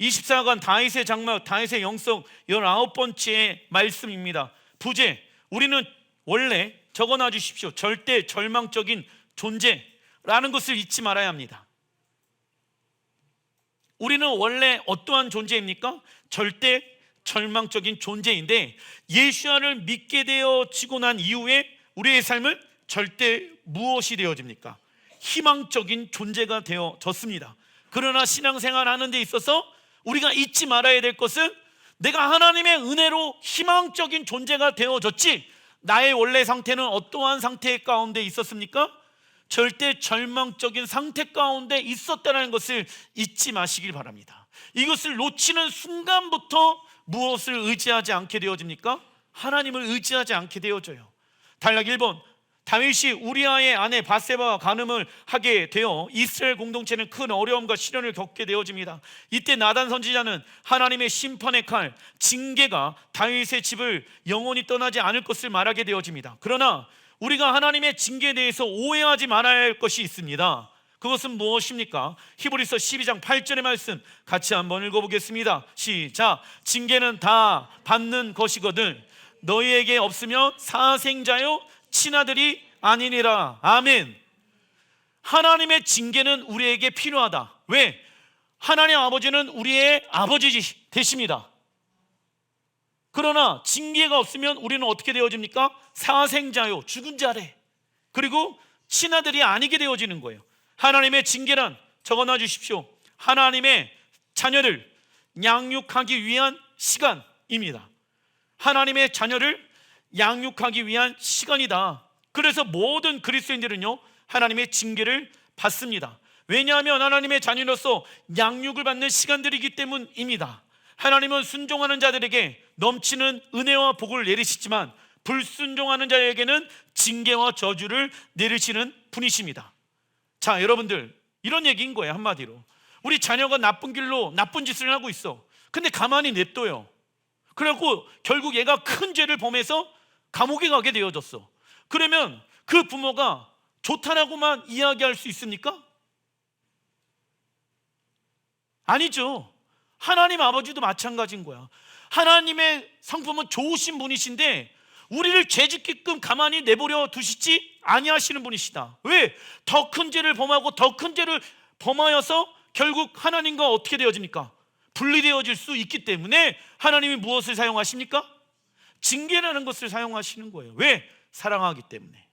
24관 다윗의 장막, 다윗의 영성 19번째 말씀입니다. 부제, 우리는 원래 적어놔 주십시오. 절대 절망적인 존재라는 것을 잊지 말아야 합니다. 우리는 원래 어떠한 존재입니까? 절대 절망적인 존재인데, 예수를 믿게 되어지고 난 이후에 우리의 삶은 절대 무엇이 되어집니까? 희망적인 존재가 되어졌습니다. 그러나 신앙생활 하는 데 있어서 우리가 잊지 말아야 될 것은, 내가 하나님의 은혜로 희망적인 존재가 되어졌지, 나의 원래 상태는 어떠한 상태 가운데 있었습니까? 절대 절망적인 상태 가운데 있었다는 것을 잊지 마시길 바랍니다. 이것을 놓치는 순간부터 무엇을 의지하지 않게 되어집니까? 하나님을 의지하지 않게 되어져요. 단락 1번, 다윗이 우리아의 아내 밧세바와 간음을 하게 되어 이스라엘 공동체는 큰 어려움과 시련을 겪게 되어집니다. 이때 나단 선지자는 하나님의 심판의 칼, 징계가 다윗의 집을 영원히 떠나지 않을 것을 말하게 되어집니다. 그러나 우리가 하나님의 징계에 대해서 오해하지 말아야 할 것이 있습니다. 그것은 무엇입니까? 히브리서 12장 8절의 말씀 같이 한번 읽어보겠습니다. 시작. 징계는 다 받는 것이거든 너희에게 없으면 사생자요 친아들이 아니니라. 아멘. 하나님의 징계는 우리에게 필요하다. 왜? 하나님 아버지는 우리의 아버지 되십니다. 그러나 징계가 없으면 우리는 어떻게 되어집니까? 사생자요, 죽은 자래. 그리고 친아들이 아니게 되어지는 거예요. 하나님의 징계란, 적어놔 주십시오, 하나님의 자녀를 양육하기 위한 시간입니다. 하나님의 자녀를 양육하기 위한 시간이다. 그래서 모든 그리스도인들은요, 하나님의 징계를 받습니다. 왜냐하면 하나님의 자녀로서 양육을 받는 시간들이기 때문입니다. 하나님은 순종하는 자들에게 넘치는 은혜와 복을 내리시지만, 불순종하는 자에게는 징계와 저주를 내리시는 분이십니다. 자, 여러분들, 이런 얘기인 거예요. 한마디로, 우리 자녀가 나쁜 길로 나쁜 짓을 하고 있어. 근데 가만히 냅둬요. 그래갖고 결국 얘가 큰 죄를 범해서 감옥에 가게 되어졌어. 그러면 그 부모가 좋다라고만 이야기할 수 있습니까? 아니죠. 하나님 아버지도 마찬가지인 거야. 하나님의 성품은 좋으신 분이신데 우리를 죄짓게끔 가만히 내버려 두시지 아니하시는 분이시다. 왜? 더 큰 죄를 범하고 더 큰 죄를 범하여서 결국 하나님과 어떻게 되어집니까? 분리되어질 수 있기 때문에 하나님이 무엇을 사용하십니까? 징계라는 것을 사용하시는 거예요. 왜? 사랑하기 때문에.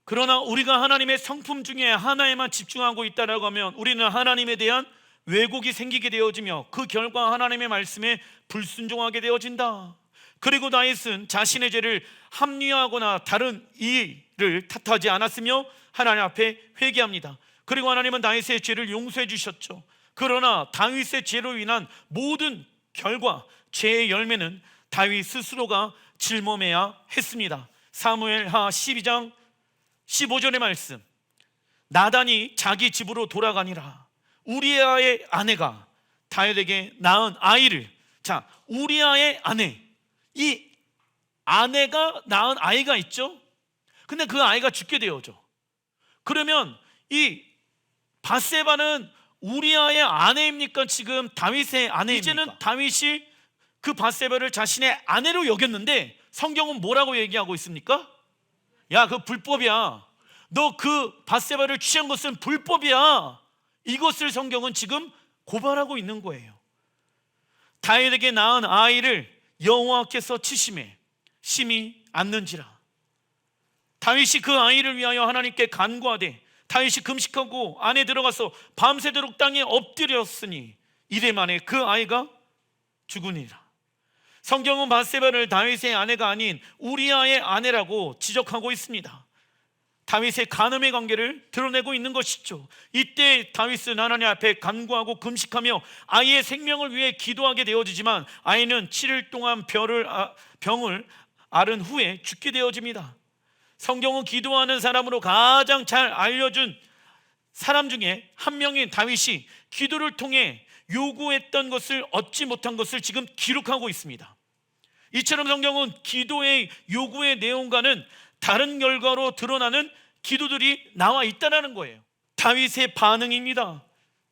그러나 우리가 하나님의 성품 중에 하나에만 집중하고 있다라고 하면 우리는 하나님에 대한 왜곡이 생기게 되어지며 그 결과 하나님의 말씀에 불순종하게 되어진다. 그리고 다윗은 자신의 죄를 합리화하거나 다른 이를 탓하지 않았으며 하나님 앞에 회개합니다. 그리고 하나님은 다윗의 죄를 용서해 주셨죠. 그러나 다윗의 죄로 인한 모든 결과, 죄의 열매는 다윗 스스로가 짊어매야 했습니다. 사무엘하 12장 15절의 말씀, 나단이 자기 집으로 돌아가니라. 우리아의 아내가 다윗에게 낳은 아이를, 자, 우리아의 아내, 이 아내가 낳은 아이가 있죠. 근데 그 아이가 죽게 되어져. 그러면 이 밧세바는 우리아의 아내입니까? 지금 다윗의 아내입니까? 이제는 다윗이 그 밧세바를 자신의 아내로 여겼는데 성경은 뭐라고 얘기하고 있습니까? 야, 그 불법이야. 너 그 밧세바를 취한 것은 불법이야. 이것을 성경은 지금 고발하고 있는 거예요. 다윗에게 낳은 아이를 여호와께서 치심에 심히 안는지라. 다윗이 그 아이를 위하여 하나님께 간구하되 다윗이 금식하고 안에 들어가서 밤새도록 땅에 엎드렸으니 이래 만에 그 아이가 죽으니라. 성경은 밧세바를 다윗의 아내가 아닌 우리아의 아내라고 지적하고 있습니다. 다윗의 간음의 관계를 드러내고 있는 것이죠. 이때 다윗은 하나님 앞에 간구하고 금식하며 아이의 생명을 위해 기도하게 되어지지만 아이는 7일 동안 병을 앓은 후에 죽게 되어집니다. 성경은 기도하는 사람으로 가장 잘 알려준 사람 중에 한 명인 다윗이 기도를 통해 요구했던 것을 얻지 못한 것을 지금 기록하고 있습니다. 이처럼 성경은 기도의 요구의 내용과는 다른 결과로 드러나는 기도들이 나와 있다는 거예요. 다윗의 반응입니다.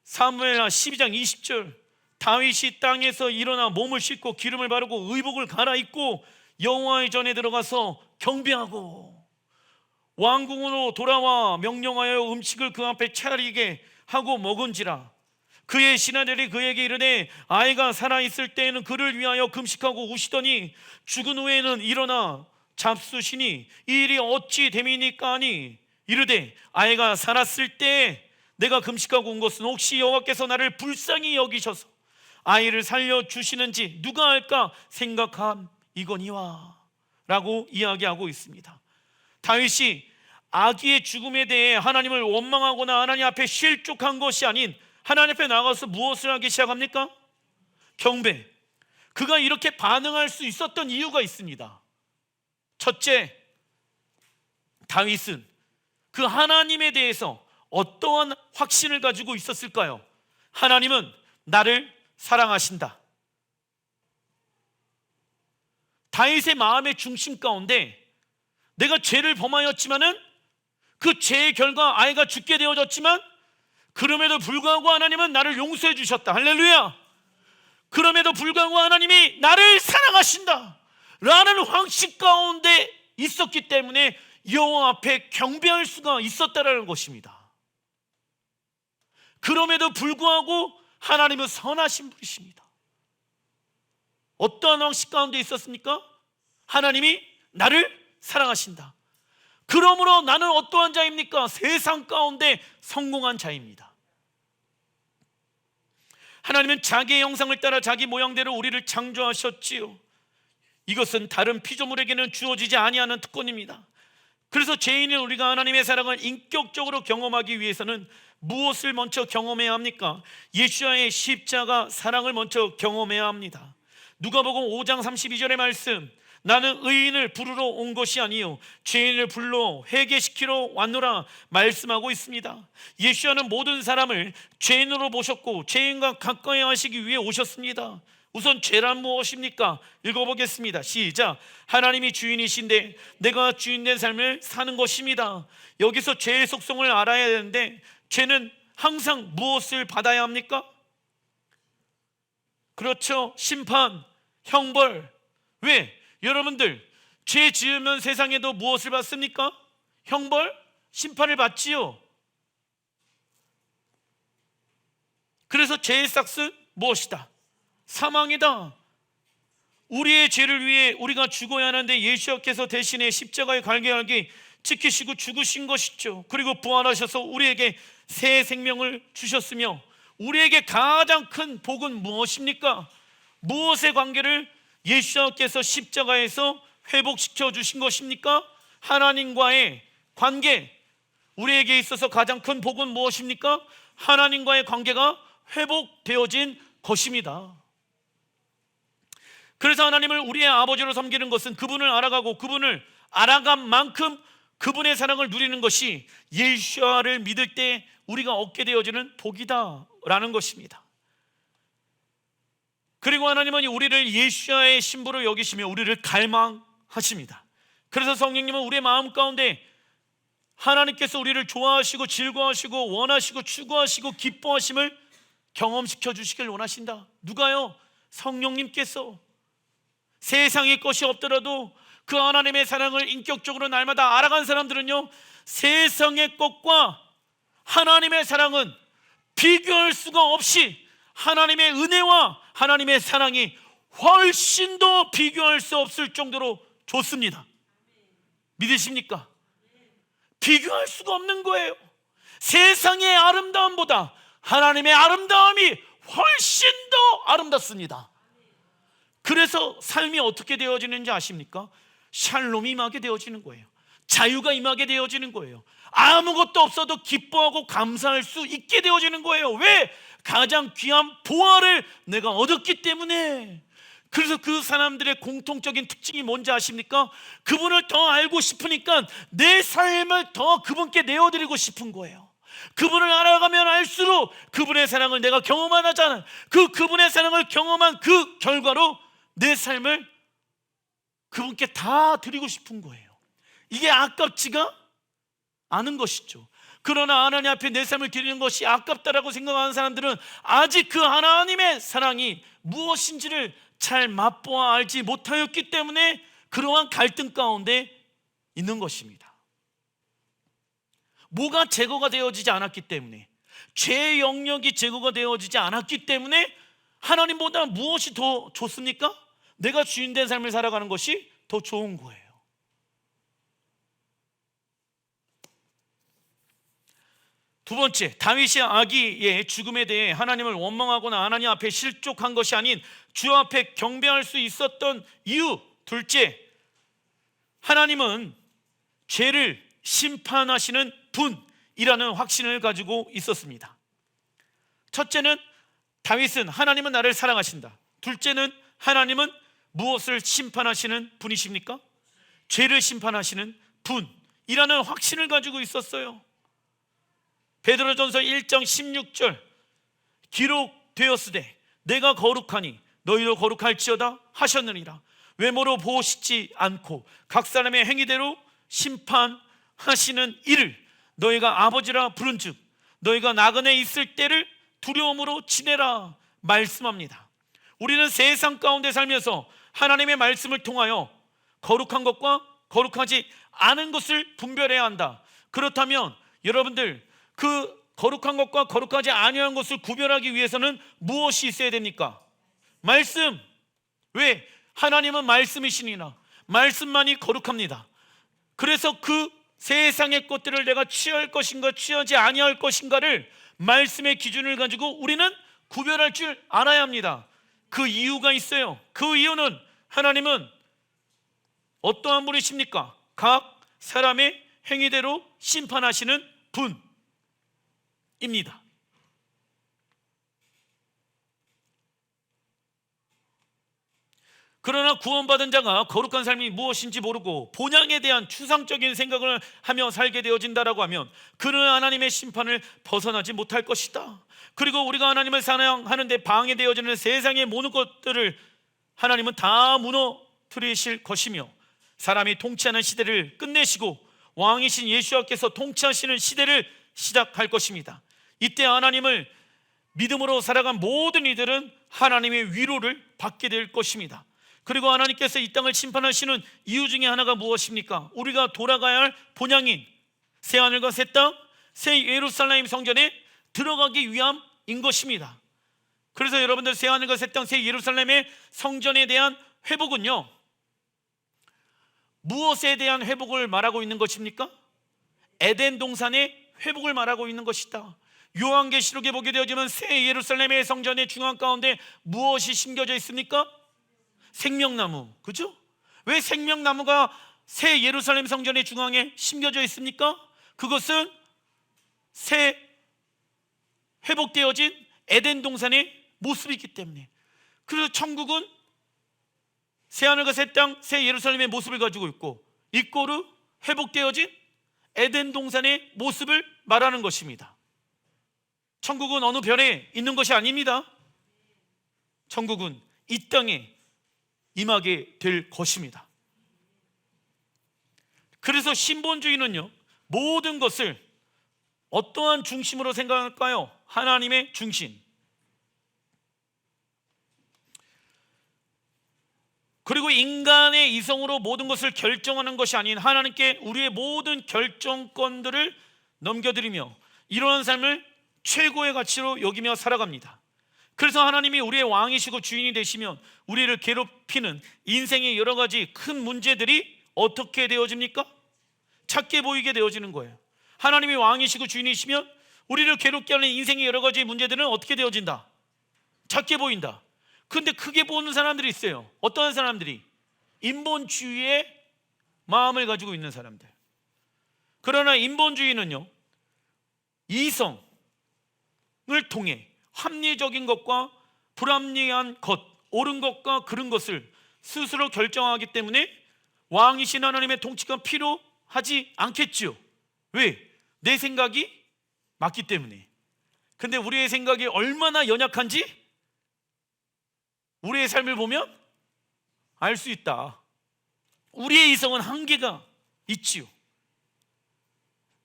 사무엘하 12장 20절, 다윗이 땅에서 일어나 몸을 씻고 기름을 바르고 의복을 갈아입고 여호와의 전에 들어가서 경배하고 왕궁으로 돌아와 명령하여 음식을 그 앞에 차리게 하고 먹은지라. 그의 신하들이 그에게 이르되 아이가 살아있을 때에는 그를 위하여 금식하고 우시더니 죽은 후에는 일어나 잡수시니 이 일이 어찌 됨이니까 하니 이르되 아이가 살았을 때 내가 금식하고 온 것은 혹시 여호와께서 나를 불쌍히 여기셔서 아이를 살려주시는지 누가 알까 생각함이거니와 라고 이야기하고 있습니다. 다윗이 아기의 죽음에 대해 하나님을 원망하거나 하나님 앞에 실족한 것이 아닌 하나님 앞에 나가서 무엇을 하기 시작합니까? 경배. 그가 이렇게 반응할 수 있었던 이유가 있습니다. 첫째, 다윗은 그 하나님에 대해서 어떠한 확신을 가지고 있었을까요? 하나님은 나를 사랑하신다. 다윗의 마음의 중심 가운데 내가 죄를 범하였지만은 그 죄의 결과 아이가 죽게 되어졌지만 그럼에도 불구하고 하나님은 나를 용서해 주셨다. 할렐루야. 그럼에도 불구하고 하나님이 나를 사랑하신다 라는 확신 가운데 있었기 때문에 여호와 앞에 경배할 수가 있었다라는 것입니다. 그럼에도 불구하고 하나님은 선하신 분이십니다. 어떠한 확신 가운데 있었습니까? 하나님이 나를 사랑하신다. 그러므로 나는 어떠한 자입니까? 세상 가운데 성공한 자입니다. 하나님은 자기의 형상을 따라 자기 모양대로 우리를 창조하셨지요. 이것은 다른 피조물에게는 주어지지 아니하는 특권입니다. 그래서 죄인인 우리가 하나님의 사랑을 인격적으로 경험하기 위해서는 무엇을 먼저 경험해야 합니까? 예수와의 십자가 사랑을 먼저 경험해야 합니다. 누가복음 5장 32절의 말씀, 나는 의인을 부르러 온 것이 아니요 죄인을 불러 회개시키러 왔노라 말씀하고 있습니다. 예수와는 모든 사람을 죄인으로 보셨고 죄인과 가까이 하시기 위해 오셨습니다. 우선 죄란 무엇입니까? 읽어보겠습니다. 시작. 하나님이 주인이신데 내가 주인된 삶을 사는 것입니다. 여기서 죄의 속성을 알아야 되는데 죄는 항상 무엇을 받아야 합니까? 그렇죠. 심판, 형벌. 왜? 여러분들 죄 지으면 세상에도 무엇을 받습니까? 형벌, 심판을 받지요. 그래서 죄의 삭은 무엇이다? 사망이다. 우리의 죄를 위해 우리가 죽어야 하는데 예수께서 대신에 십자가의 갈개갈기 지키시고 죽으신 것이죠. 그리고 부활하셔서 우리에게 새 생명을 주셨으며 우리에게 가장 큰 복은 무엇입니까? 무엇의 관계를 예수께서 십자가에서 회복시켜 주신 것입니까? 하나님과의 관계. 우리에게 있어서 가장 큰 복은 무엇입니까? 하나님과의 관계가 회복되어진 것입니다. 그래서 하나님을 우리의 아버지로 섬기는 것은 그분을 알아가고 그분을 알아간 만큼 그분의 사랑을 누리는 것이 예수를 믿을 때 우리가 얻게 되어지는 복이다라는 것입니다. 그리고 하나님은 우리를 예수의 신부로 여기시며 우리를 갈망하십니다. 그래서 성령님은 우리의 마음 가운데 하나님께서 우리를 좋아하시고 즐거워하시고 원하시고 추구하시고 기뻐하심을 경험시켜 주시길 원하신다. 누가요? 성령님께서. 세상의 것이 없더라도 그 하나님의 사랑을 인격적으로 날마다 알아간 사람들은요, 세상의 것과 하나님의 사랑은 비교할 수가 없이 하나님의 은혜와 하나님의 사랑이 훨씬 더 비교할 수 없을 정도로 좋습니다. 믿으십니까? 비교할 수가 없는 거예요. 세상의 아름다움보다 하나님의 아름다움이 훨씬 더 아름답습니다. 그래서 삶이 어떻게 되어지는지 아십니까? 샬롬이 임하게 되어지는 거예요. 자유가 임하게 되어지는 거예요. 아무것도 없어도 기뻐하고 감사할 수 있게 되어지는 거예요. 왜? 가장 귀한 보화를 내가 얻었기 때문에. 그래서 그 사람들의 공통적인 특징이 뭔지 아십니까? 그분을 더 알고 싶으니까 내 삶을 더 그분께 내어드리고 싶은 거예요. 그분을 알아가면 알수록 그분의 사랑을 내가 경험하잖아요. 그분의 사랑을 경험한 그 결과로 내 삶을 그분께 다 드리고 싶은 거예요. 이게 아깝지가 않은 것이죠. 그러나 하나님 앞에 내 삶을 드리는 것이 아깝다라고 생각하는 사람들은 아직 그 하나님의 사랑이 무엇인지를 잘 맛보아 알지 못하였기 때문에 그러한 갈등 가운데 있는 것입니다. 뭐가 제거가 되어지지 않았기 때문에, 죄의 영역이 제거가 되어지지 않았기 때문에 하나님보다 무엇이 더 좋습니까? 내가 주인된 삶을 살아가는 것이 더 좋은 거예요. 두 번째, 다윗이 아기의 죽음에 대해 하나님을 원망하거나 하나님 앞에 실족한 것이 아닌 주 앞에 경배할 수 있었던 이유. 둘째, 하나님은 죄를 심판하시는 분이라는 확신을 가지고 있었습니다. 첫째는 다윗은 하나님은 나를 사랑하신다. 둘째는 하나님은 무엇을 심판하시는 분이십니까? 죄를 심판하시는 분이라는 확신을 가지고 있었어요. 베드로전서 1장 16절 기록되었으되 내가 거룩하니 너희도 거룩할지어다 하셨느니라. 외모로 보시지 않고 각 사람의 행위대로 심판하시는 이를 너희가 아버지라 부른즉 너희가 나그네 있을 때를 두려움으로 지내라 말씀합니다. 우리는 세상 가운데 살면서 하나님의 말씀을 통하여 거룩한 것과 거룩하지 않은 것을 분별해야 한다. 그렇다면 여러분들, 그 거룩한 것과 거룩하지 아니한 것을 구별하기 위해서는 무엇이 있어야 됩니까? 말씀. 왜? 하나님은 말씀이시니라. 말씀만이 거룩합니다. 그래서 그 세상의 것들을 내가 취할 것인가 취하지 아니할 것인가를 말씀의 기준을 가지고 우리는 구별할 줄 알아야 합니다. 그 이유가 있어요. 그 이유는 하나님은 어떠한 분이십니까? 각 사람의 행위대로 심판하시는 분입니다. 그러나 구원받은 자가 거룩한 삶이 무엇인지 모르고 본향에 대한 추상적인 생각을 하며 살게 되어진다라고 하면 그는 하나님의 심판을 벗어나지 못할 것이다. 그리고 우리가 하나님을 사랑하는데 방해되어지는 세상의 모든 것들을 하나님은 다 무너뜨리실 것이며 사람이 통치하는 시대를 끝내시고 왕이신 예수께서 통치하시는 시대를 시작할 것입니다. 이때 하나님을 믿음으로 살아간 모든 이들은 하나님의 위로를 받게 될 것입니다. 그리고 하나님께서 이 땅을 심판하시는 이유 중에 하나가 무엇입니까? 우리가 돌아가야 할 본향인 새하늘과 새 땅, 새 예루살렘 성전에 들어가기 위함인 것입니다. 그래서 여러분들, 새하늘과 새 땅, 새 예루살렘의 성전에 대한 회복은요, 무엇에 대한 회복을 말하고 있는 것입니까? 에덴 동산의 회복을 말하고 있는 것이다. 요한계시록에 보게 되어지면 새 예루살렘의 성전의 중앙 가운데 무엇이 심겨져 있습니까? 생명나무. 그죠? 왜 생명나무가 새 예루살렘 성전의 중앙에 심겨져 있습니까? 그것은 새 회복되어진 에덴 동산의 모습이기 때문에. 그래서 천국은 새하늘과 새 땅, 새 예루살렘의 모습을 가지고 있고, 이꼬르 회복되어진 에덴 동산의 모습을 말하는 것입니다. 천국은 어느 별에 있는 것이 아닙니다. 천국은 이 땅에 임하게 될 것입니다. 그래서 신본주의는요, 모든 것을 어떠한 중심으로 생각할까요? 하나님의 중심. 그리고 인간의 이성으로 모든 것을 결정하는 것이 아닌 하나님께 우리의 모든 결정권들을 넘겨드리며 이러한 삶을 최고의 가치로 여기며 살아갑니다. 그래서 하나님이 우리의 왕이시고 주인이 되시면 우리를 괴롭히는 인생의 여러 가지 큰 문제들이 어떻게 되어집니까? 작게 보이게 되어지는 거예요. 하나님이 왕이시고 주인이시면 우리를 괴롭게 하는 인생의 여러 가지 문제들은 어떻게 되어진다? 작게 보인다. 근데 크게 보는 사람들이 있어요. 어떤 사람들이? 인본주의의 마음을 가지고 있는 사람들. 그러나 인본주의는요, 이성을 통해 합리적인 것과 불합리한 것, 옳은 것과 그른 것을 스스로 결정하기 때문에 왕이신 하나님의 통치가 필요하지 않겠죠. 왜? 내 생각이 맞기 때문에. 근데 우리의 생각이 얼마나 연약한지 우리의 삶을 보면 알 수 있다. 우리의 이성은 한계가 있지요.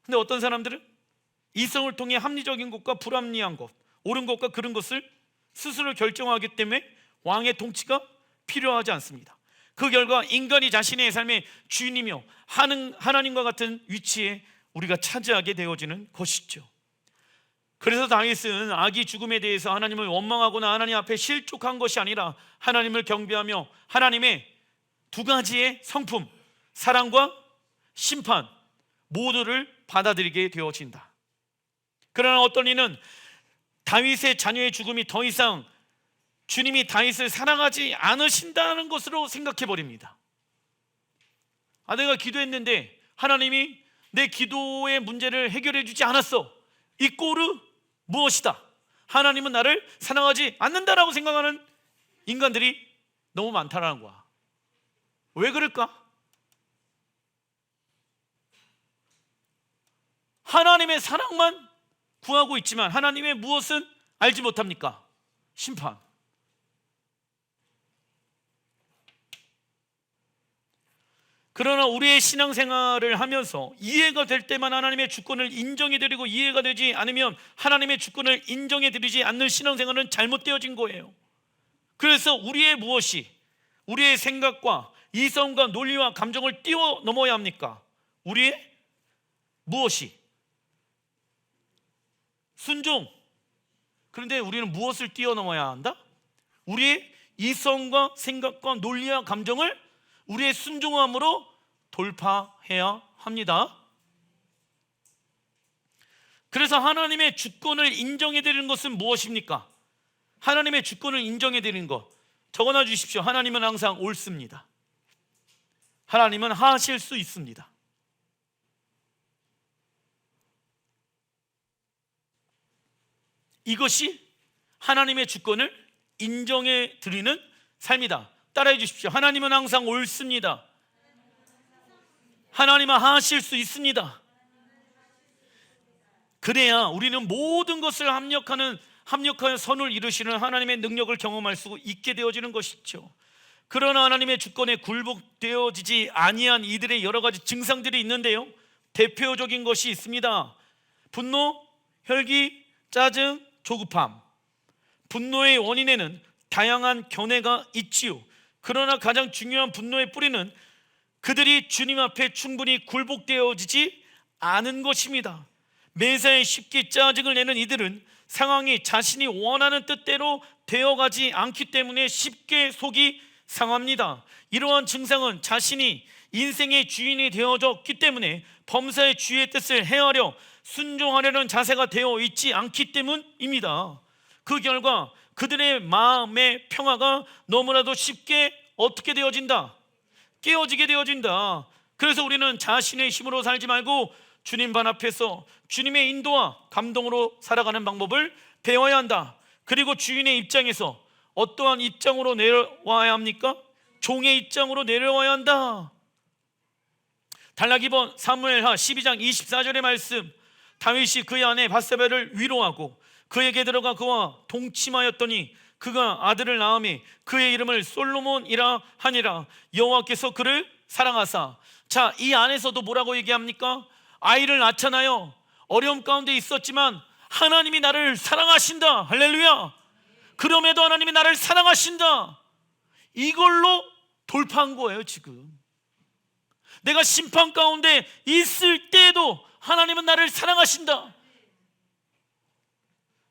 근데 어떤 사람들은 이성을 통해 합리적인 것과 불합리한 것, 옳은 것과 그른 것을 스스로 결정하기 때문에 왕의 통치가 필요하지 않습니다. 그 결과 인간이 자신의 삶의 주인이며 하나님과 같은 위치에 우리가 차지하게 되어지는 것이죠. 그래서 다윗은 악이 죽음에 대해서 하나님을 원망하거나 하나님 앞에 실족한 것이 아니라 하나님을 경배하며 하나님의 두 가지의 성품, 사랑과 심판 모두를 받아들이게 되어진다. 그러나 어떤 이는 다윗의 자녀의 죽음이 더 이상 주님이 다윗을 사랑하지 않으신다는 것으로 생각해 버립니다. 내가 기도했는데 하나님이 내 기도의 문제를 해결해 주지 않았어. 이 꼴은 무엇이다? 하나님은 나를 사랑하지 않는다라고 생각하는 인간들이 너무 많다라는 거야. 왜 그럴까? 하나님의 사랑만 구하고 있지만 하나님의 무엇은 알지 못합니까? 심판. 그러나 우리의 신앙생활을 하면서 이해가 될 때만 하나님의 주권을 인정해드리고 이해가 되지 않으면 하나님의 주권을 인정해드리지 않는 신앙생활은 잘못되어진 거예요. 그래서 우리의 무엇이 우리의 생각과 이성과 논리와 감정을 뛰어넘어야 합니까? 우리의 무엇이? 순종. 그런데 우리는 무엇을 뛰어넘어야 한다? 우리의 이성과 생각과 논리와 감정을 우리의 순종함으로 돌파해야 합니다. 그래서 하나님의 주권을 인정해드리는 것은 무엇입니까? 하나님의 주권을 인정해드리는 것 적어놔 주십시오. 하나님은 항상 옳습니다. 하나님은 하실 수 있습니다. 이것이 하나님의 주권을 인정해드리는 삶이다. 따라해 주십시오. 하나님은 항상 옳습니다. 하나님은 하실 수 있습니다. 그래야 우리는 모든 것을 합력하여 선을 이루시는 하나님의 능력을 경험할 수 있게 되어지는 것이죠. 그러나 하나님의 주권에 굴복되어지지 아니한 이들의 여러 가지 증상들이 있는데요, 대표적인 것이 있습니다. 분노, 혈기, 짜증, 조급함. 분노의 원인에는 다양한 견해가 있지요. 그러나 가장 중요한 분노의 뿌리는 그들이 주님 앞에 충분히 굴복되어지지 않은 것입니다. 매사에 쉽게 짜증을 내는 이들은 상황이 자신이 원하는 뜻대로 되어가지 않기 때문에 쉽게 속이 상합니다. 이러한 증상은 자신이 인생의 주인이 되어졌기 때문에 범사의 주의 뜻을 헤아려 순종하려는 자세가 되어 있지 않기 때문입니다. 그 결과 그들의 마음의 평화가 너무나도 쉽게 어떻게 되어진다? 깨어지게 되어진다. 그래서 우리는 자신의 힘으로 살지 말고 주님 발 앞에서 주님의 인도와 감동으로 살아가는 방법을 배워야 한다. 그리고 주인의 입장에서 어떠한 입장으로 내려와야 합니까? 종의 입장으로 내려와야 한다. 단락 2번 사무엘하 12장 24절의 말씀. 다윗이 그의 아내 밧세바를 위로하고 그에게 들어가 그와 동침하였더니 그가 아들을 낳음에 그의 이름을 솔로몬이라 하니라. 여호와께서 그를 사랑하사. 자, 이 안에서도 뭐라고 얘기합니까? 아이를 낳잖아요. 어려움 가운데 있었지만 하나님이 나를 사랑하신다. 할렐루야. 그럼에도 하나님이 나를 사랑하신다. 이걸로 돌파한 거예요. 지금 내가 심판 가운데 있을 때에도 하나님은 나를 사랑하신다.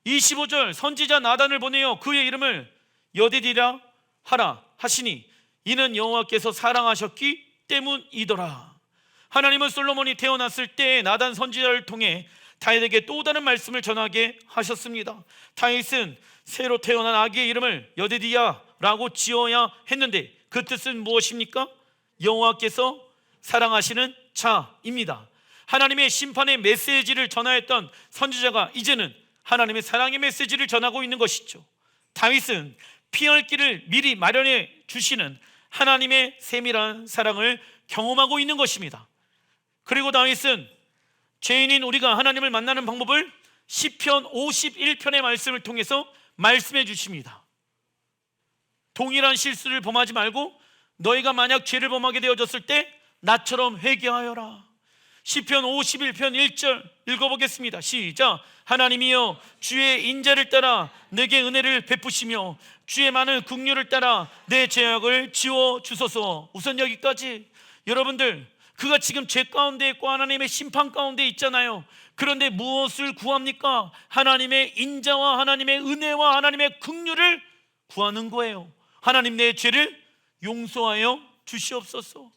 25절 선지자 나단을 보내어 그의 이름을 여디디라 하라 하시니 이는 여호와께서 사랑하셨기 때문이더라. 하나님은 솔로몬이 태어났을 때 나단 선지자를 통해 다윗에게 또 다른 말씀을 전하게 하셨습니다. 다윗은 새로 태어난 아기의 이름을 여디디야라고 지어야 했는데 그 뜻은 무엇입니까? 여호와께서 사랑하시는 자입니다. 하나님의 심판의 메시지를 전하였던 선지자가 이제는 하나님의 사랑의 메시지를 전하고 있는 것이죠. 다윗은 피할 길을 미리 마련해 주시는 하나님의 세밀한 사랑을 경험하고 있는 것입니다. 그리고 다윗은 죄인인 우리가 하나님을 만나는 방법을 시편 51편의 말씀을 통해서 말씀해 주십니다. 동일한 실수를 범하지 말고 너희가 만약 죄를 범하게 되어졌을 때 나처럼 회개하여라. 시편 51편 1절 읽어보겠습니다. 시작. 하나님이여 주의 인자를 따라 내게 은혜를 베푸시며 주의 많은 긍휼을 따라 내 죄악을 지워 주소서. 우선 여기까지. 여러분들, 그가 지금 죄 가운데 있고 하나님의 심판 가운데 있잖아요. 그런데 무엇을 구합니까? 하나님의 인자와 하나님의 은혜와 하나님의 긍휼을 구하는 거예요. 하나님, 내 죄를 용서하여 주시옵소서.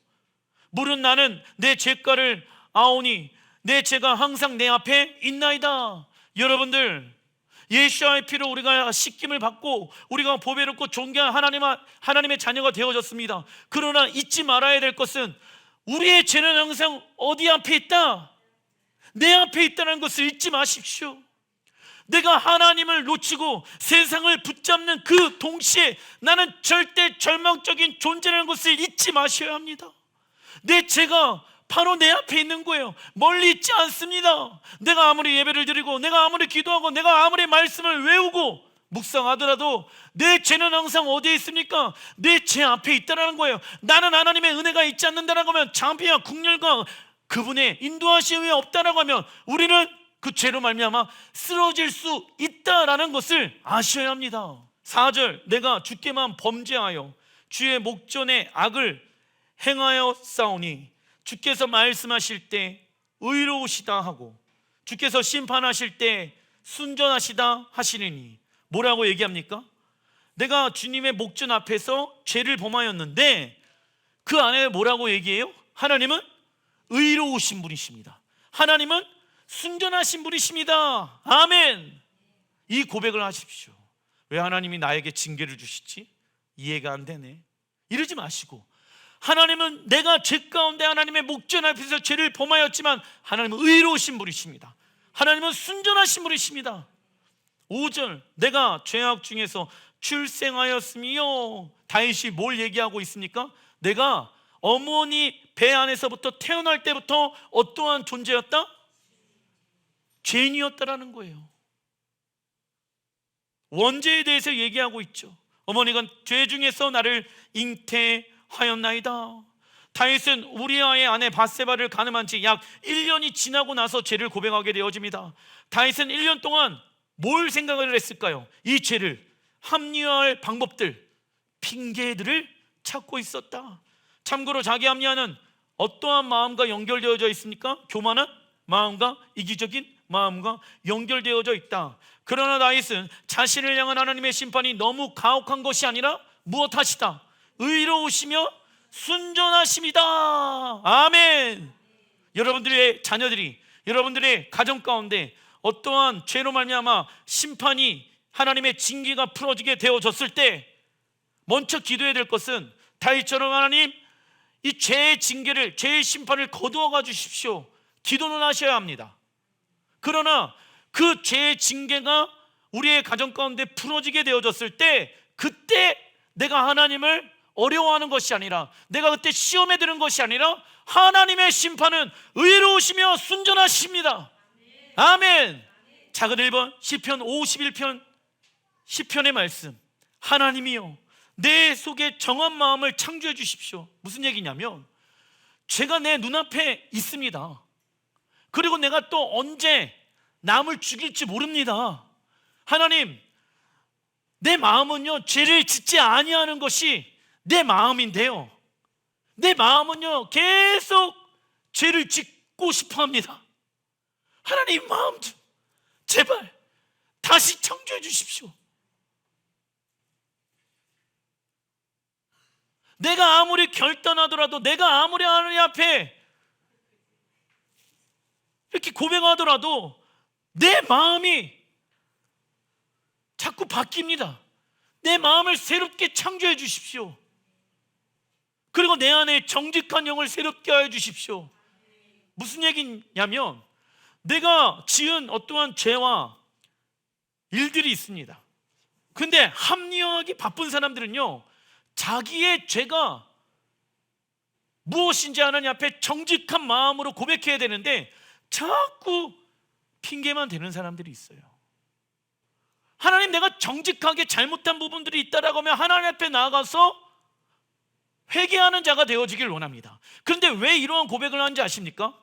물은 나는 내 죄가를 아오니 내 죄가 항상 내 앞에 있나이다. 여러분들, 예수의 피로 우리가 씻김을 받고 우리가 보배롭고 존귀한 하나님의 자녀가 되어졌습니다. 그러나 잊지 말아야 될 것은 우리의 죄는 항상 어디 앞에 있다? 내 앞에 있다는 것을 잊지 마십시오. 내가 하나님을 놓치고 세상을 붙잡는 그 동시에 나는 절대 절망적인 존재라는 것을 잊지 마셔야 합니다. 내 죄가 바로 내 앞에 있는 거예요. 멀리 있지 않습니다. 내가 아무리 예배를 드리고 내가 아무리 기도하고 내가 아무리 말씀을 외우고 묵상하더라도 내 죄는 항상 어디에 있습니까? 내 죄 앞에 있다는 거예요. 나는 하나님의 은혜가 있지 않는다라고 하면, 장피와 국률과 그분의 인도하심이 없다라고 하면 우리는 그 죄로 말미암아 쓰러질 수 있다라는 것을 아셔야 합니다. 4절, 내가 주께만 범죄하여 주의 목전에 악을 행하여 싸우니 주께서 말씀하실 때 의로우시다 하고 주께서 심판하실 때 순전하시다 하시리니. 뭐라고 얘기합니까? 내가 주님의 목전 앞에서 죄를 범하였는데 그 안에 뭐라고 얘기해요? 하나님은 의로우신 분이십니다. 하나님은 순전하신 분이십니다. 아멘. 이 고백을 하십시오. 왜 하나님이 나에게 징계를 주시지? 이해가 안 되네. 이러지 마시고, 하나님은 내가 죄 가운데 하나님의 목전 앞에서 죄를 범하였지만 하나님은 의로우신 분이십니다. 하나님은 순전하신 분이십니다. 5절, 내가 죄악 중에서 출생하였으며. 다윗이 뭘 얘기하고 있습니까? 내가 어머니 배 안에서부터 태어날 때부터 어떠한 존재였다? 죄인이었다라는 거예요. 원죄에 대해서 얘기하고 있죠. 어머니가 죄 중에서 나를 잉태하였나이다. 다윗은 우리아의 아내 바세바를 간음한 지 약 1년이 지나고 나서 죄를 고백하게 되어집니다. 다윗은 1년 동안 뭘 생각을 했을까요? 이 죄를 합리화할 방법들, 핑계들을 찾고 있었다. 참고로 자기 합리화는 어떠한 마음과 연결되어져 있습니까? 교만한 마음과 이기적인 마음과 연결되어져 있다. 그러나 다윗은 자신을 향한 하나님의 심판이 너무 가혹한 것이 아니라 무엇하시다? 의로우시며 순전하십니다. 아멘. 여러분들의 자녀들이, 여러분들의 가정 가운데 어떠한 죄로 말미암아 심판이, 하나님의 징계가 풀어지게 되어졌을 때 먼저 기도해야 될 것은 다윗처럼 하나님, 이 죄의 징계를, 죄의 심판을 거두어가 주십시오. 기도는 하셔야 합니다. 그러나 그 죄의 징계가 우리의 가정 가운데 풀어지게 되어졌을 때, 그때 내가 하나님을 어려워하는 것이 아니라, 내가 그때 시험에 드는 것이 아니라, 하나님의 심판은 의로우시며 순전하십니다. 아멘. 작은 1번 시편 51편 시편의 말씀, 하나님이여 내 속에 정한 마음을 창조해 주십시오. 무슨 얘기냐면, 죄가 내 눈앞에 있습니다. 그리고 내가 또 언제 남을 죽일지 모릅니다. 하나님, 내 마음은요 죄를 짓지 아니하는 것이 내 마음인데요, 내 마음은요 계속 죄를 짓고 싶어 합니다. 하나님, 마음 좀 제발 다시 창조해 주십시오. 내가 아무리 결단하더라도, 내가 아무리 하나님 앞에 이렇게 고백하더라도 내 마음이 자꾸 바뀝니다. 내 마음을 새롭게 창조해 주십시오. 그리고 내 안에 정직한 영을 새롭게 하여 주십시오. 무슨 얘기냐면, 내가 지은 어떠한 죄와 일들이 있습니다. 근데 합리화하기 바쁜 사람들은요, 자기의 죄가 무엇인지 하나님 앞에 정직한 마음으로 고백해야 되는데 자꾸 핑계만 대는 사람들이 있어요. 하나님, 내가 정직하게 잘못한 부분들이 있다라고 하면 하나님 앞에 나아가서 회개하는 자가 되어지길 원합니다. 그런데 왜 이러한 고백을 하는지 아십니까?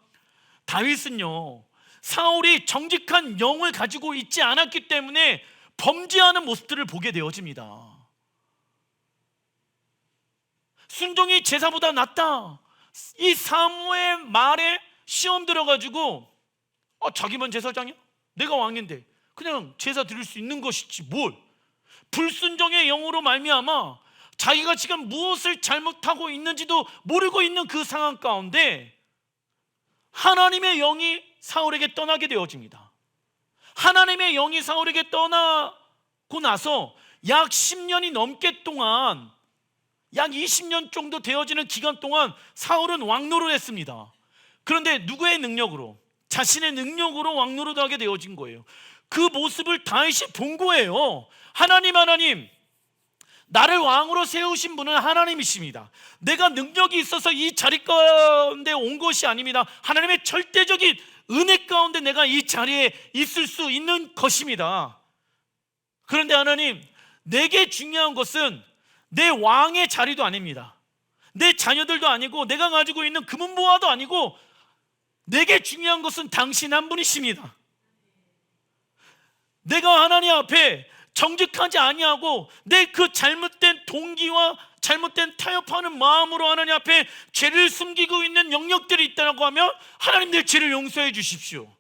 다윗은요, 사울이 정직한 영을 가지고 있지 않았기 때문에 범죄하는 모습들을 보게 되어집니다. 순종이 제사보다 낫다, 이 사무엘 말에 시험 들어가지고 자기만 제사장이야? 내가 왕인데 그냥 제사 드릴 수 있는 것이지 뭘. 불순종의 영으로 말미암아 자기가 지금 무엇을 잘못하고 있는지도 모르고 있는 그 상황 가운데 하나님의 영이 사울에게 떠나게 되어집니다. 하나님의 영이 사울에게 떠나고 나서 약 10년이 넘게 동안, 약 20년 정도 되어지는 기간 동안 사울은 왕노릇을 했습니다. 그런데 누구의 능력으로? 자신의 능력으로 왕노릇을 하게 되어진 거예요. 그 모습을 다윗이 본 거예요. 하나님, 나를 왕으로 세우신 분은 하나님이십니다. 내가 능력이 있어서 이 자리 가운데 온 것이 아닙니다. 하나님의 절대적인 은혜 가운데 내가 이 자리에 있을 수 있는 것입니다. 그런데 하나님, 내게 중요한 것은 내 왕의 자리도 아닙니다. 내 자녀들도 아니고 내가 가지고 있는 금은보화도 아니고 내게 중요한 것은 당신 한 분이십니다. 내가 하나님 앞에 정직하지 아니하고 내 그 잘못된 동기와 잘못된 타협하는 마음으로 하나님 앞에 죄를 숨기고 있는 영역들이 있다고 하면 하나님, 내 죄를 용서해 주십시오.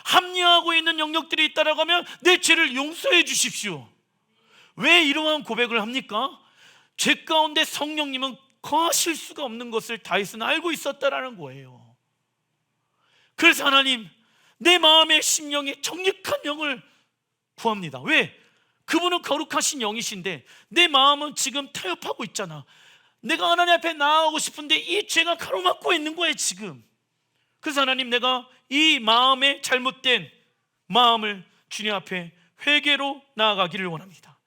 합리화하고 있는 영역들이 있다고 하면 내 죄를 용서해 주십시오. 왜 이러한 고백을 합니까? 죄 가운데 성령님은 거하실 수가 없는 것을 다윗은 알고 있었다라는 거예요. 그래서 하나님, 내 마음의 심령에 정직한 영을 구합니다. 왜? 그분은 거룩하신 영이신데 내 마음은 지금 타협하고 있잖아. 내가 하나님 앞에 나아가고 싶은데 이 죄가 가로막고 있는 거예요 지금. 그래서 하나님, 내가 이 마음의 잘못된 마음을 주님 앞에 회개로 나아가기를 원합니다.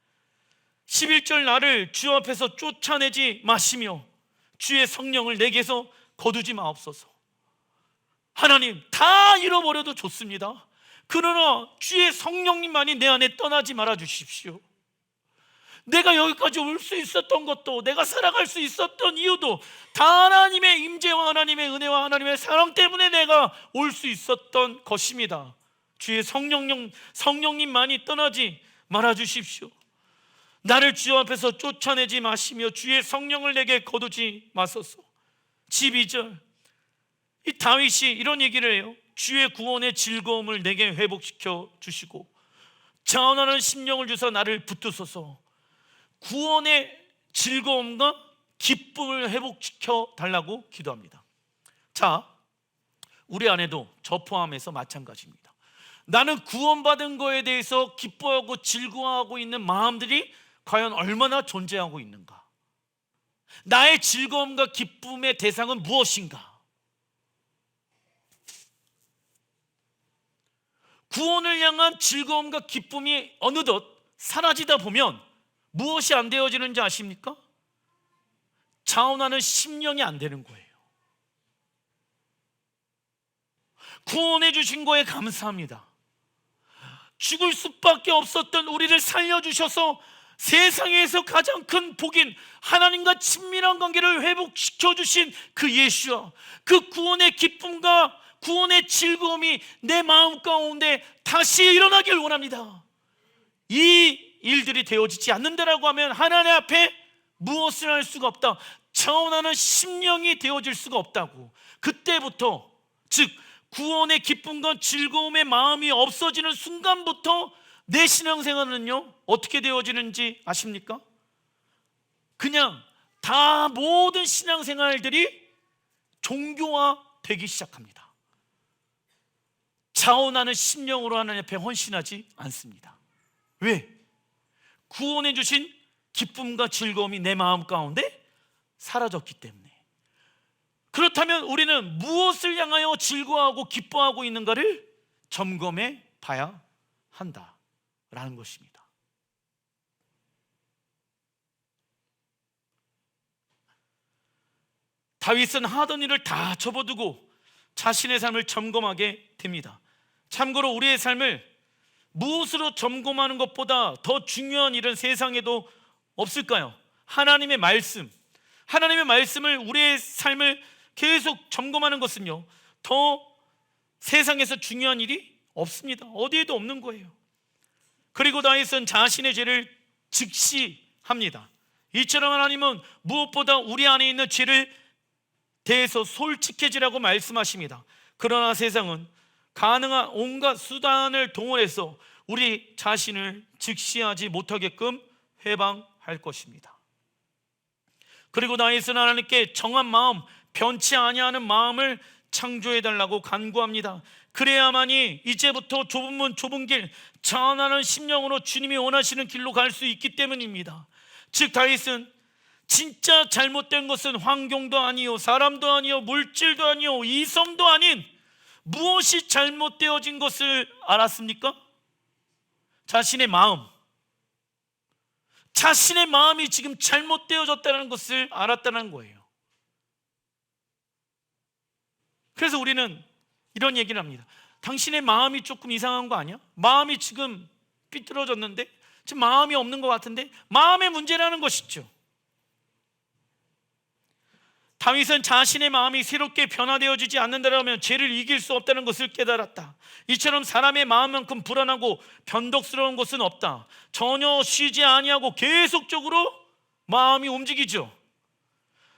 11절, 나를 주 앞에서 쫓아내지 마시며 주의 성령을 내게서 거두지 마옵소서. 하나님, 다 잃어버려도 좋습니다. 그러나 주의 성령님만이 내 안에 떠나지 말아 주십시오. 내가 여기까지 올 수 있었던 것도, 내가 살아갈 수 있었던 이유도 다 하나님의 임재와 하나님의 은혜와 하나님의 사랑 때문에 내가 올 수 있었던 것입니다. 주의 성령님만이 떠나지 말아 주십시오. 나를 주 앞에서 쫓아내지 마시며 주의 성령을 내게 거두지 마소서. 12절, 이 다윗이 이런 얘기를 해요. 주의 구원의 즐거움을 내게 회복시켜 주시고 자원하는 심령을 주사 나를 붙드소서. 구원의 즐거움과 기쁨을 회복시켜 달라고 기도합니다. 자, 우리 안에도 저 포함해서 마찬가지입니다. 나는 구원받은 거에 대해서 기뻐하고 즐거워하고 있는 마음들이 과연 얼마나 존재하고 있는가? 나의 즐거움과 기쁨의 대상은 무엇인가? 구원을 향한 즐거움과 기쁨이 어느덧 사라지다 보면 무엇이 안 되어지는지 아십니까? 자원하는 심령이 안 되는 거예요. 구원해 주신 거에 감사합니다. 죽을 수밖에 없었던 우리를 살려주셔서 세상에서 가장 큰 복인 하나님과 친밀한 관계를 회복시켜 주신 그 예수와 그 구원의 기쁨과 구원의 즐거움이 내 마음 가운데 다시 일어나길 원합니다. 이 일들이 되어지지 않는다라고 하면 하나님 앞에 무엇을 할 수가 없다, 차원하는 심령이 되어질 수가 없다고. 그때부터, 즉 구원의 기쁨과 즐거움의 마음이 없어지는 순간부터 내 신앙생활은요 어떻게 되어지는지 아십니까? 그냥 다 모든 신앙생활들이 종교화 되기 시작합니다. 자원하는 심령으로 하나님 앞에 헌신하지 않습니다. 왜? 구원해 주신 기쁨과 즐거움이 내 마음 가운데 사라졌기 때문에. 그렇다면 우리는 무엇을 향하여 즐거워하고 기뻐하고 있는가를 점검해 봐야 한다라는 것입니다. 다윗은 하던 일을 다 접어두고 자신의 삶을 점검하게 됩니다. 참고로 우리의 삶을 무엇으로 점검하는 것보다 더 중요한 일은 세상에도 없을까요? 하나님의 말씀. 하나님의 말씀을, 우리의 삶을 계속 점검하는 것은요 더 세상에서 중요한 일이 없습니다. 어디에도 없는 거예요. 그리고 다윗은 자신의 죄를 직시합니다. 이처럼 하나님은 무엇보다 우리 안에 있는 죄를 대해서 솔직해지라고 말씀하십니다. 그러나 세상은 가능한 온갖 수단을 동원해서 우리 자신을 직시하지 못하게끔 해방할 것입니다. 그리고 다윗은 하나님께 정한 마음, 변치 아니하는 마음을 창조해달라고 간구합니다. 그래야만이 이제부터 좁은 문 좁은 길, 전하는 심령으로 주님이 원하시는 길로 갈 수 있기 때문입니다. 즉 다윗은 진짜 잘못된 것은 환경도 아니요, 사람도 아니요, 물질도 아니요, 이성도 아닌 무엇이 잘못되어진 것을 알았습니까? 자신의 마음이 지금 잘못되어졌다는 것을 알았다는 거예요. 그래서 우리는 이런 얘기를 합니다. 당신의 마음이 조금 이상한 거 아니야? 마음이 지금 삐뚤어졌는데, 지금 마음이 없는 것 같은데, 마음의 문제라는 것이죠. 다윗은 자신의 마음이 새롭게 변화되어지지 않는다면 죄를 이길 수 없다는 것을 깨달았다. 이처럼 사람의 마음만큼 불안하고 변덕스러운 것은 없다. 전혀 쉬지 아니하고 계속적으로 마음이 움직이죠.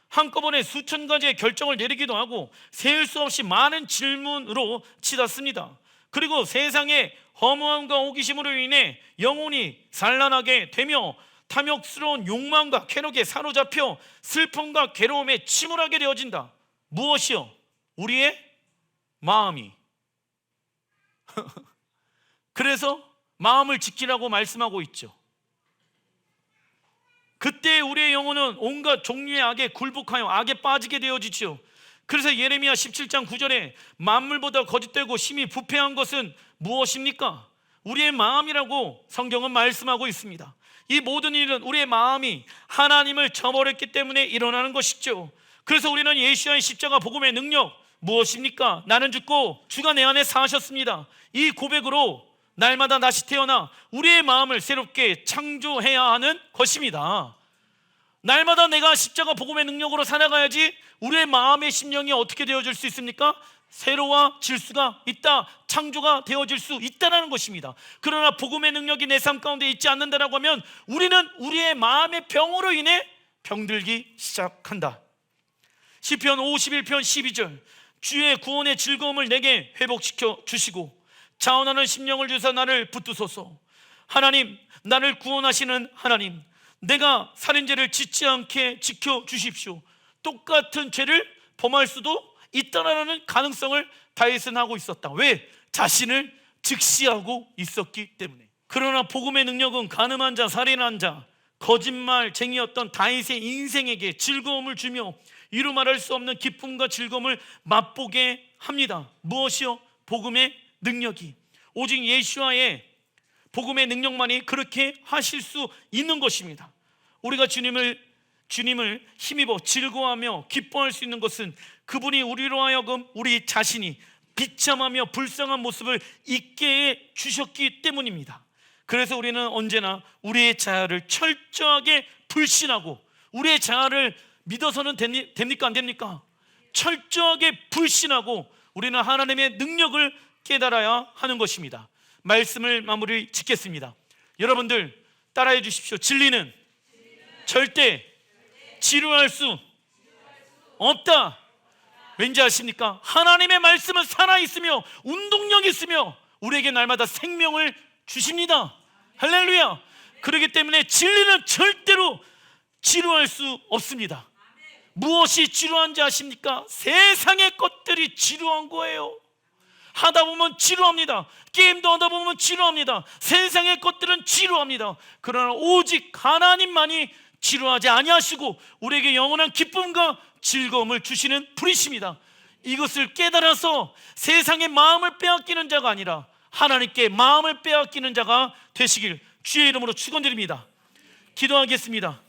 한꺼번에 수천 가지의 결정을 내리기도 하고 셀 수 없이 많은 질문으로 치닫습니다. 그리고 세상의 허무함과 호기심으로 인해 영혼이 산란하게 되며 탐욕스러운 욕망과 쾌락에 사로잡혀 슬픔과 괴로움에 침울하게 되어진다. 무엇이요? 우리의 마음이. 그래서 마음을 지키라고 말씀하고 있죠. 그때 우리의 영혼은 온갖 종류의 악에 굴복하여 악에 빠지게 되어지죠. 그래서 예레미야 17장 9절에 만물보다 거짓되고 심히 부패한 것은 무엇입니까? 우리의 마음이라고 성경은 말씀하고 있습니다. 이 모든 일은 우리의 마음이 하나님을 저버렸기 때문에 일어나는 것이죠. 그래서 우리는 예수와의 십자가 복음의 능력 무엇입니까? 나는 죽고 주가 내 안에 사셨습니다. 이 고백으로 날마다 다시 태어나 우리의 마음을 새롭게 창조해야 하는 것입니다. 날마다 내가 십자가 복음의 능력으로 살아가야지 우리의 마음의 심령이 어떻게 되어질 수 있습니까? 새로워질 수가 있다, 창조가 되어질 수 있다는 것입니다. 그러나 복음의 능력이 내 삶 가운데 있지 않는다라고 하면 우리는 우리의 마음의 병으로 인해 병들기 시작한다. 시편 51편 12절 주의 구원의 즐거움을 내게 회복시켜 주시고 자원하는 심령을 주사 나를 붙드소서. 하나님, 나를 구원하시는 하나님, 내가 살인죄를 짓지 않게 지켜주십시오. 똑같은 죄를 범할 수도 있다라는 가능성을 다윗은 하고 있었다. 왜? 자신을 직시하고 있었기 때문에. 그러나 복음의 능력은 가늠한 자, 살인한 자, 거짓말쟁이였던 다윗의 인생에게 즐거움을 주며 이루 말할 수 없는 기쁨과 즐거움을 맛보게 합니다. 무엇이요? 복음의 능력이. 오직 예수와의 복음의 능력만이 그렇게 하실 수 있는 것입니다. 우리가 주님을 힘입어 즐거워하며 기뻐할 수 있는 것은 그분이 우리로 하여금 우리 자신이 비참하며 불쌍한 모습을 잊게 해 주셨기 때문입니다. 그래서 우리는 언제나 우리의 자아를 철저하게 불신하고 우리의 자아를 믿어서는 됩니까? 안 됩니까? 철저하게 불신하고 우리는 하나님의 능력을 깨달아야 하는 것입니다. 말씀을 마무리 짓겠습니다. 여러분들 따라해 주십시오. 진리는 절대 지루할 수 없다. 왠지 아십니까? 하나님의 말씀은 살아있으며 운동력이 있으며 우리에게 날마다 생명을 주십니다. 할렐루야. 그렇기 때문에 진리는 절대로 지루할 수 없습니다. 무엇이 지루한지 아십니까? 세상의 것들이 지루한 거예요. 하다 보면 지루합니다. 게임도 하다 보면 지루합니다. 세상의 것들은 지루합니다. 그러나 오직 하나님만이 지루하지 아니하시고 우리에게 영원한 기쁨과 즐거움을 주시는 분이십니다. 이것을 깨달아서 세상의 마음을 빼앗기는 자가 아니라 하나님께 마음을 빼앗기는 자가 되시길 주의 이름으로 축원드립니다. 기도하겠습니다.